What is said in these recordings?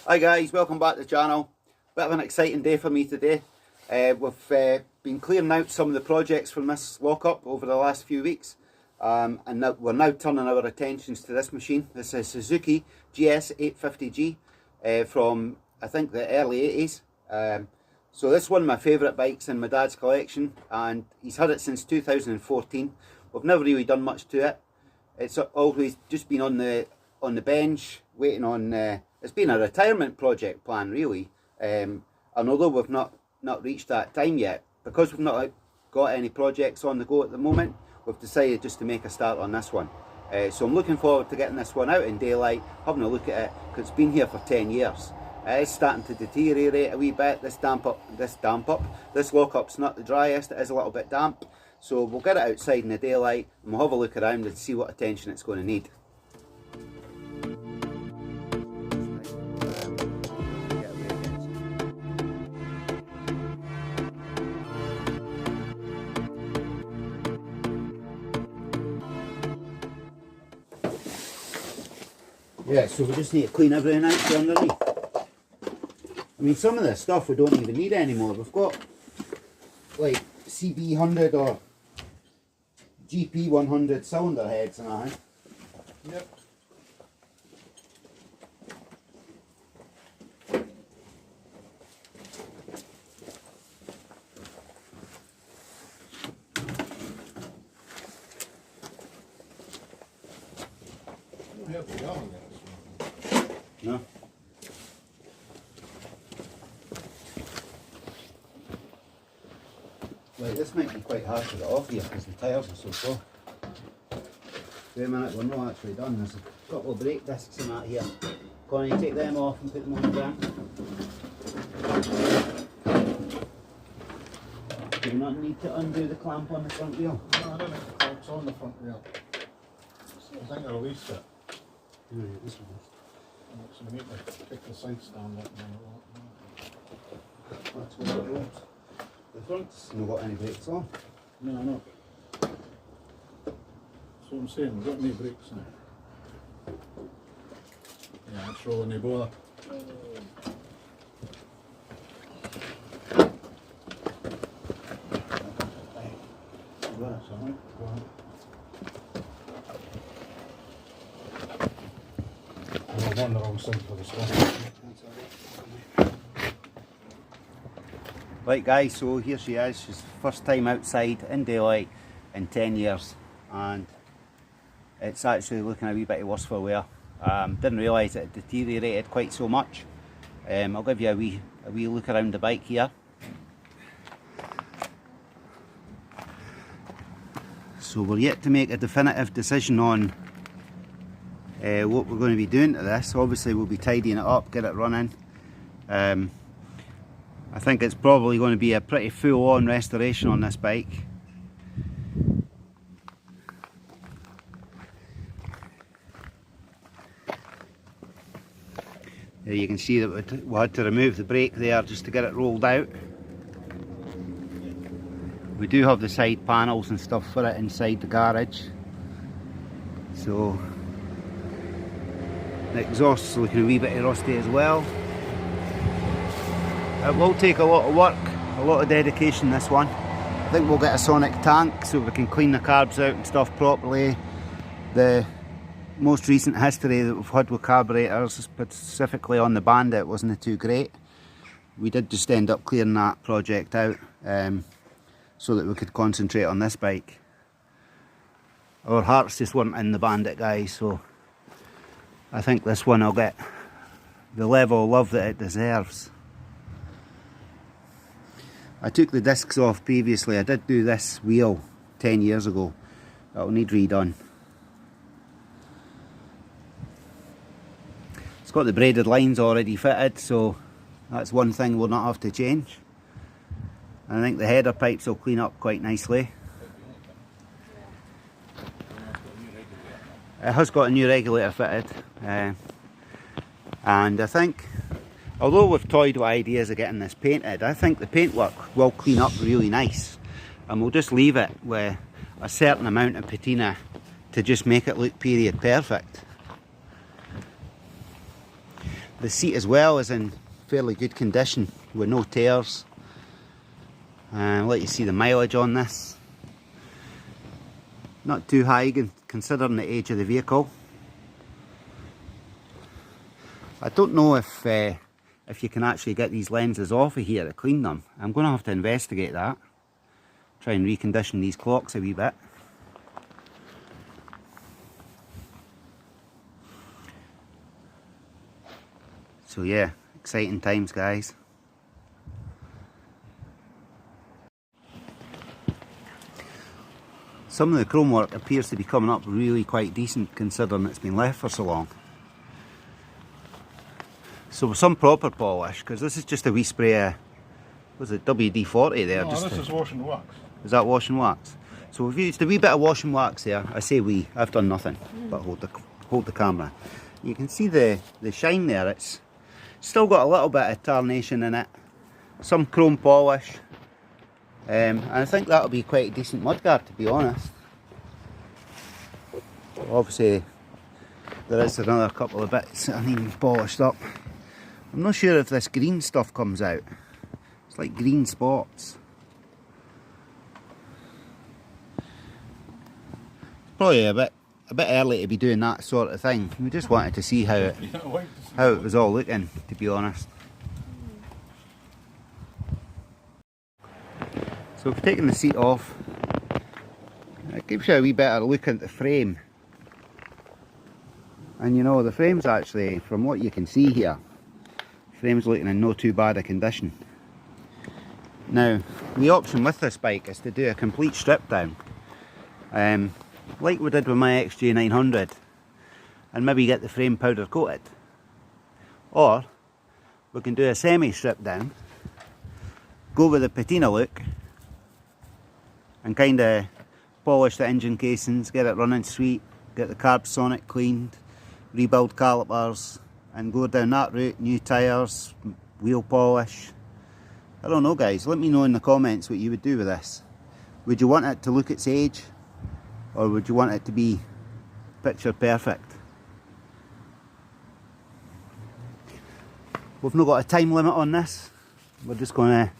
Hi guys, welcome back to the channel. Bit of an exciting day for me today. We've been clearing out some of the projects from this lockup over the last few weeks, and we're now turning our attentions to this machine. This is Suzuki GS850G from I think the early 80s. So this is one of my favourite bikes in my dad's collection, and he's had it since 2014. We've never really done much to it. It's always just been on the bench waiting on. It's been a retirement project plan really, and although we've not reached that time yet, because we've not got any projects on the go at the moment, we've decided just to make a start on this one. So I'm looking forward to getting this one out in daylight, having a look at it, because it's been here for 10 years. It's starting to deteriorate a wee bit. This lockup's not the driest, it is a little bit damp. So we'll get it outside in the daylight and we'll have a look around and see what attention it's going to need. Yeah, so we just need to clean everything out from underneath. I mean, some of this stuff we don't even need anymore. We've got like CB100 or GP100 cylinder heads and that. Yep. No. Right, this might be quite hard to get off here because the tyres are so slow. Wait a minute, we're not actually done. There's a couple of brake discs and that here. Can you take them off and put them on the ground? Do you not need to undo the clamp on the front wheel? No, I don't think the clamp's on the front wheel. I think I released it. Right, this one. So we need to pick the side stand up and That's what it rolls. The front's not got any brakes on. no, no. That's what I'm saying, we've got any brakes now. Yeah, it's rolling the bother. That's alright, go on. I'm on the wrong side for this one. Right guys, so here she is. She's first time outside in daylight in 10 years, and it's actually looking a wee bit worse for wear. Didn't realise it deteriorated quite so much. I'll give you a wee look around the bike here. So we're yet to make a definitive decision on what we're going to be doing to this. Obviously we'll be tidying it up, get it running. I think it's probably going to be a pretty full-on restoration on this bike. There you can see that we had to remove the brake there just to get it rolled out. We do have the side panels and stuff for it inside the garage. So the exhaust's looking a wee bit rusty as well. It will take a lot of work, a lot of dedication, this one. I think we'll get a sonic tank so we can clean the carbs out and stuff properly. The most recent history that we've had with carburetors, specifically on the Bandit, wasn't too great. We did just end up clearing that project out so that we could concentrate on this bike. Our hearts just weren't in the Bandit, guys, so I think this one will get the level of love that it deserves. I took the discs off previously. I did do this wheel 10 years ago. That'll need redone. It's got the braided lines already fitted, so that's one thing we'll not have to change. I think the header pipes will clean up quite nicely. It has got a new regulator fitted, and I think, although we've toyed with ideas of getting this painted, I think the paintwork will clean up really nice, and we'll just leave it with a certain amount of patina to just make it look period perfect. The seat as well is in fairly good condition with no tears. I'll let you see the mileage on this. Not too high considering the age of the vehicle. I don't know if you can actually get these lenses off of here to clean them. I'm going to have to investigate that. Try and recondition these clocks a wee bit. So yeah, exciting times, guys. Some of the chrome work appears to be coming up really quite decent considering it's been left for so long. So with some proper polish, because this is just a wee spray, was it WD-40 there? No, this is wash and wax. Is that wash and wax? So we've used a wee bit of wash and wax there. I say we, I've done nothing but hold the camera. You can see the shine there. It's still got a little bit of tarnation in it. Some chrome polish. And I think that'll be quite a decent mudguard, to be honest. Obviously there is another couple of bits that I need polished up. I'm not sure if this green stuff comes out. It's like green spots. Probably a bit early to be doing that sort of thing. We just wanted to see how it was all looking, to be honest. So if taking the seat off, it gives you a wee better look at the frame. And you know, the frame's actually, from what you can see here, the frame's looking in no too bad a condition. Now, the option with this bike is to do a complete strip down. Like we did with my XJ900, and maybe get the frame powder coated. Or, we can do a semi strip down, go with the patina look, and kind of polish the engine casings, get it running sweet, get the carb sonic cleaned, rebuild calipers, and go down that route. New tyres, wheel polish. I don't know, guys, let me know in the comments what you would do with this. Would you want it to look its age, or would you want it to be picture perfect? We've not got a time limit on this. We're just going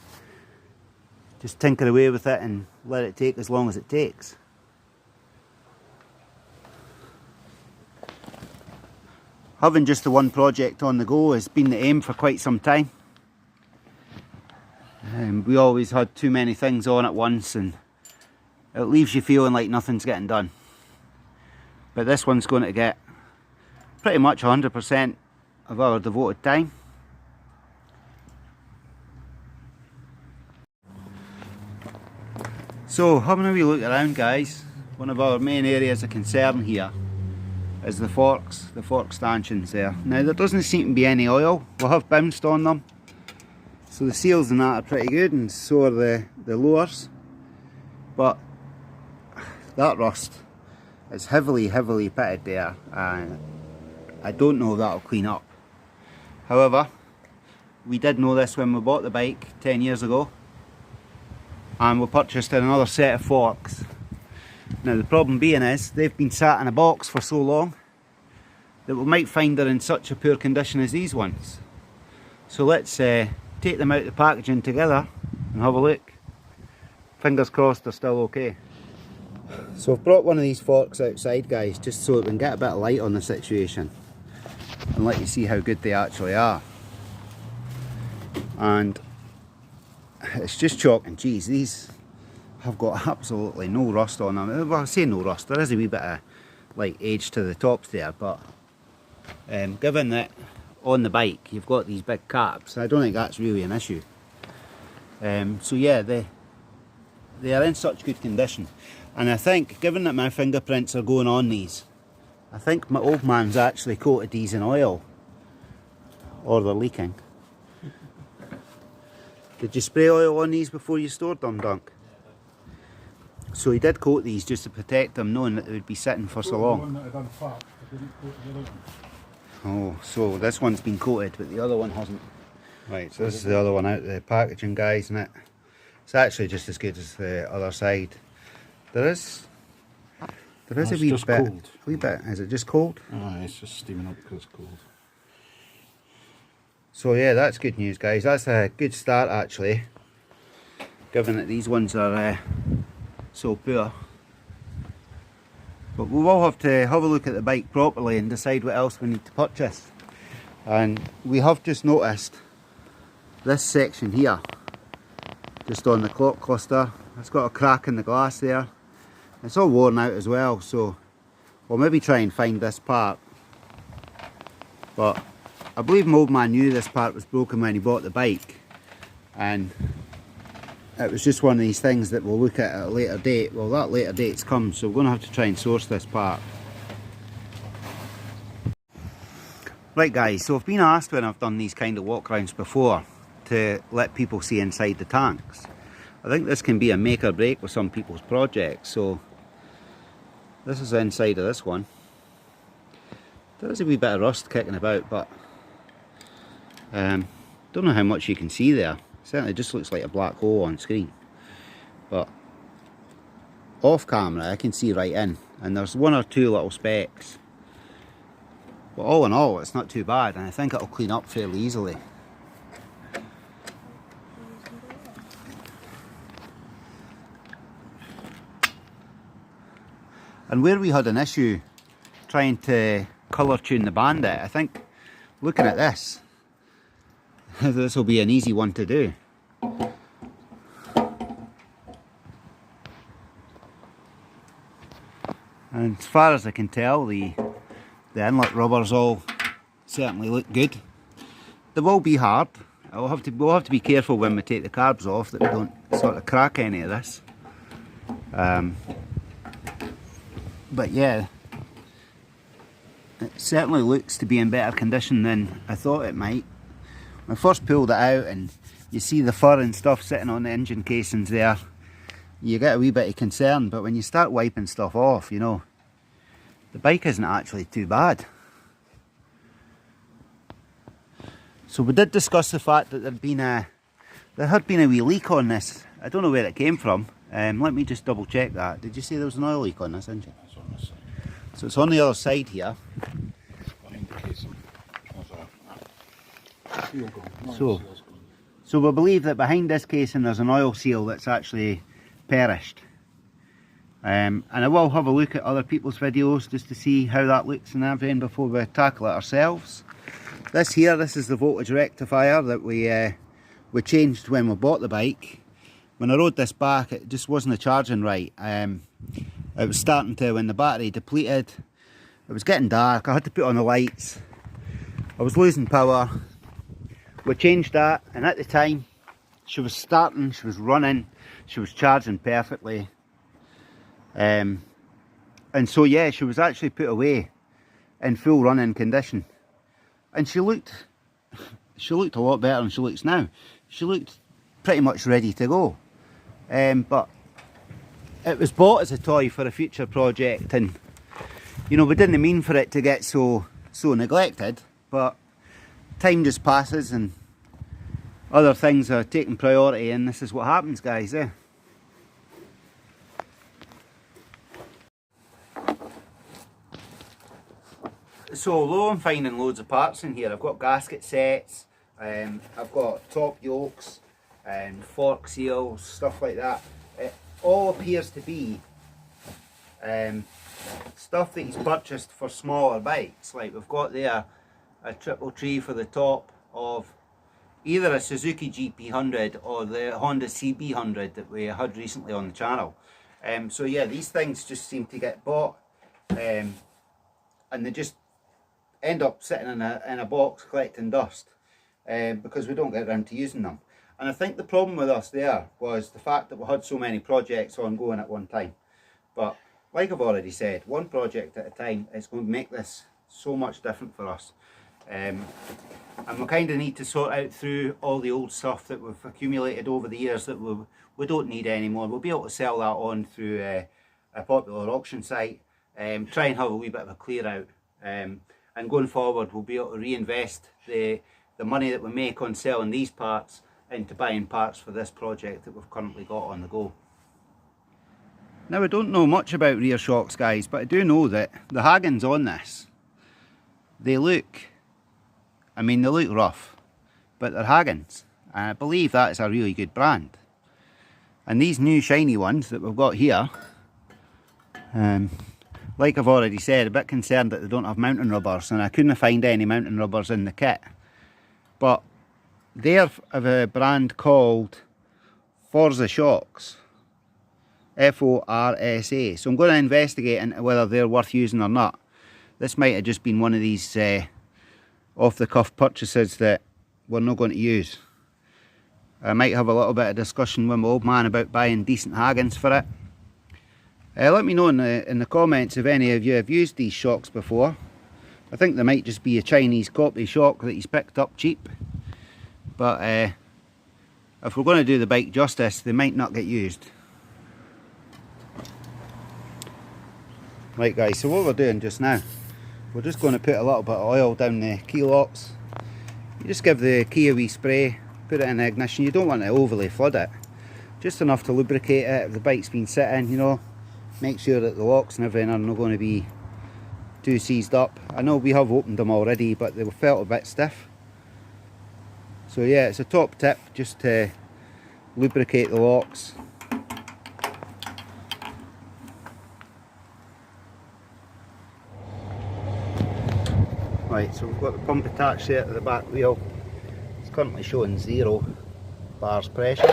to tinker away with it and let it take as long as it takes. Having just the one project on the go has been the aim for quite some time. We always had too many things on at once and it leaves you feeling like nothing's getting done. But this one's going to get pretty much 100% of our devoted time. So, having a wee look around, guys, one of our main areas of concern here is the fork stanchions there. Now, there doesn't seem to be any oil. We have bounced on them, so the seals and that are pretty good, and so are the lowers. But that rust is heavily pitted there, and I don't know if that'll clean up. However, we did know this when we bought the bike 10 years ago. And we purchased another set of forks. Now the problem being is, they've been sat in a box for so long that we might find they're in such a poor condition as these ones. So let's take them out of the packaging together and have a look. Fingers crossed they're still okay. So I've brought one of these forks outside, guys, just so that we can get a bit of light on the situation and let you see how good they actually are. And it's just chalk and cheese. These have got absolutely no rust on them. Well, I say no rust, there is a wee bit of like age to the tops there, but given that on the bike you've got these big caps, I don't think that's really an issue. So yeah, they are in such good condition, and I think, given that my fingerprints are going on these, I think my old man's actually coated these in oil, or they're leaking. Did you spray oil on these before you stored them, Dunk? So he did coat these just to protect them, knowing that they would be sitting for so long. Oh, so this one's been coated, but the other one hasn't. Right, so this is the other one out of the packaging, guys, and it's actually just as good as the other side. There is a wee bit. Cold. Wee bit. Is it just cold? Aye, it's just steaming up because it's cold. So yeah, that's good news, guys. That's a good start actually, given that these ones are so poor. But we will have to have a look at the bike properly and decide what else we need to purchase. And we have just noticed this section here, just on the clock cluster, it's got a crack in the glass there. It's all worn out as well, so we'll maybe try and find this part. But I believe my old man knew this part was broken when he bought the bike, and it was just one of these things that we'll look at a later date. Well, that later date's come, so we're going to have to try and source this part. Right guys, so I've been asked when I've done these kind of walk-rounds before to let people see inside the tanks. I think this can be a make or break with some people's projects, so this is the inside of this one. There is a wee bit of rust kicking about, but don't know how much you can see there. Certainly just looks like a black hole on screen, but off camera I can see right in, and there's one or two little specks, but all in all it's not too bad, and I think it'll clean up fairly easily. And where we had an issue trying to colour tune the bandit, I think looking at this, this will be an easy one to do. And as far as I can tell, the inlet rubbers all certainly look good. They will be hard. We'll have to be careful when we take the carbs off that we don't sort of crack any of this. But yeah, it certainly looks to be in better condition than I thought it might. When I first pulled it out and you see the fur and stuff sitting on the engine casings there, you get a wee bit of concern, but when you start wiping stuff off, you know, the bike isn't actually too bad. So we did discuss the fact that there had been a wee leak on this. I don't know where it came from. Let me just double check that. Did you say there was an oil leak on this engine? That's on this side. So it's on the other side here. Behind the casing. There's a seal gone. So we believe that behind this casing there's an oil seal that's actually perished. And I will have a look at other people's videos just to see how that looks and everything before we tackle it ourselves. This here, this is the voltage rectifier that we changed when we bought the bike. When I rode this back, it just wasn't charging right. It was starting to, when the battery depleted, it was getting dark, I had to put on the lights, I was losing power. We changed that, and at the time she was starting, she was running, she was charging perfectly, and so yeah, she was actually put away in full running condition, and she looked a lot better than she looks now. She looked pretty much ready to go, but it was bought as a toy for a future project, and you know, we didn't mean for it to get so neglected, but time just passes and other things are taking priority, and this is what happens, guys, eh? So although I'm finding loads of parts in here, I've got gasket sets, I've got top yokes and fork seals, stuff like that. It all appears to be stuff that he's purchased for smaller bikes. Like we've got there a triple tree for the top of either a Suzuki GP100 or the Honda CB100 that we had recently on the channel. So yeah, these things just seem to get bought and they just end up sitting in a box collecting dust because we don't get around to using them. And I think the problem with us there was the fact that we had so many projects ongoing at one time. But like I've already said, one project at a time is going to make this so much different for us. And we kind of need to sort out through all the old stuff that we've accumulated over the years that we don't need anymore. We'll be able to sell that on through a popular auction site, try and have a wee bit of a clear out, and going forward we'll be able to reinvest the money that we make on selling these parts into buying parts for this project that we've currently got on the go. Now I don't know much about rear shocks, guys, but I do know that the Hagens on this, they look rough. but they're Hagens. And I believe that is a really good brand. And these new shiny ones that we've got here, like I've already said, a bit concerned that they don't have mountain rubbers, and I couldn't find any mountain rubbers in the kit. But they're of a brand called Forza Shocks, Forsa. So I'm going to investigate into whether they're worth using or not. This might have just been one of these off-the-cuff purchases that we're not going to use. I might have a little bit of discussion with my old man about buying decent Hagens for it. Let me know in the comments if any of you have used these shocks before. I think they might just be a Chinese copy shock that he's picked up cheap. But if we're going to do the bike justice, they might not get used. Right guys, so what we're doing just now, we're just going to put a little bit of oil down the key locks. You just give the key a wee spray, put it in the ignition. You don't want to overly flood it, just enough to lubricate it. If the bike's been sitting, you know, make sure that the locks and everything are not going to be too seized up. I know we have opened them already, but they felt a bit stiff. So yeah, it's a top tip just to lubricate the locks. Right, so we've got the pump attached there to the back wheel. It's currently showing 0 bars pressure.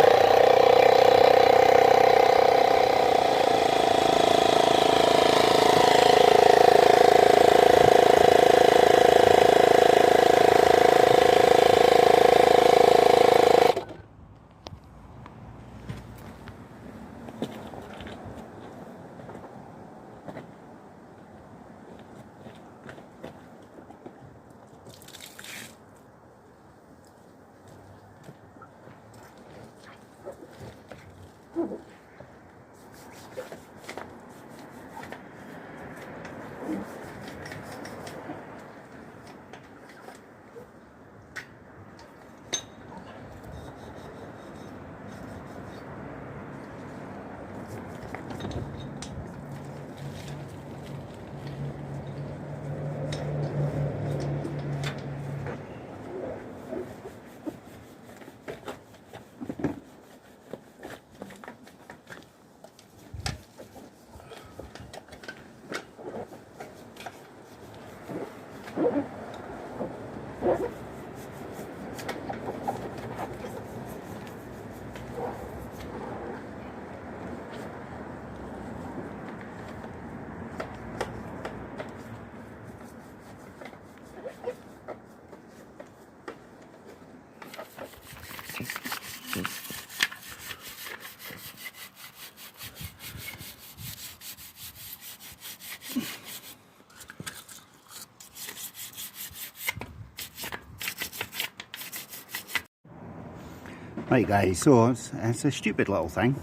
Right guys, so it's a stupid little thing,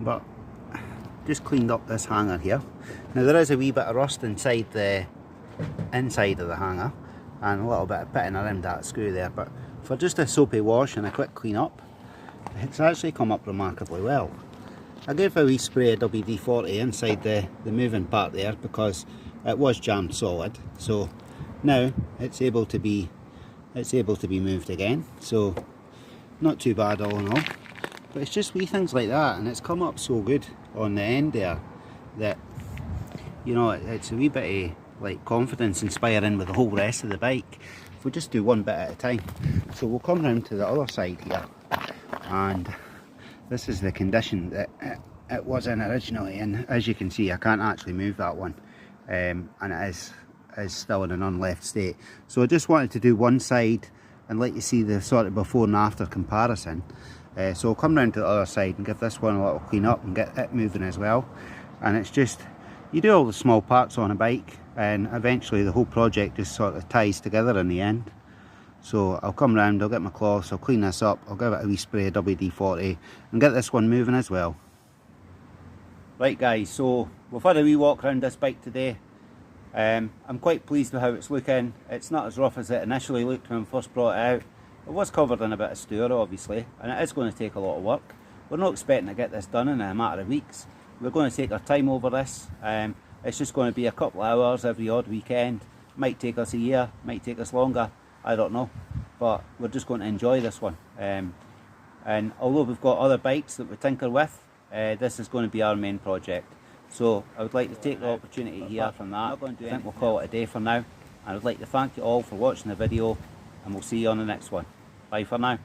but just cleaned up this hanger here. Now there is a wee bit of rust inside the inside of the hanger and a little bit of pitting around that screw there, but for just a soapy wash and a quick clean up, it's actually come up remarkably well. I gave a wee spray of WD-40 inside the moving part there because it was jammed solid, so now it's able to be moved again. So not too bad all in all, but it's just wee things like that, and it's come up so good on the end there that, you know, it's a wee bit of like confidence inspiring with the whole rest of the bike if we just do one bit at a time. So we'll come round to the other side here, and this is the condition that it was in originally, and as you can see I can't actually move that one, and it is still in an unleft state. So I just wanted to do one side and let you see the sort of before and after comparison. So I'll come round to the other side and give this one a little clean up and get it moving as well. And it's just, you do all the small parts on a bike and eventually the whole project just sort of ties together in the end. So I'll come round, I'll get my cloths, I'll clean this up, I'll give it a wee spray of WD-40 and get this one moving as well. Right guys, so we've had a wee walk around this bike today. I'm quite pleased with how it's looking. It's not as rough as it initially looked when we first brought it out. It was covered in a bit of stour obviously, and it is going to take a lot of work. We're not expecting to get this done in a matter of weeks. We're going to take our time over this. It's just going to be a couple of hours every odd weekend. Might take us a year, might take us longer, I don't know. but we're just going to enjoy this one. And although we've got other bikes that we tinker with, this is going to be our main project. So I would like to take the opportunity here from that. I think we'll call it a day for now. And I would like to thank you all for watching the video, and we'll see you on the next one. Bye for now.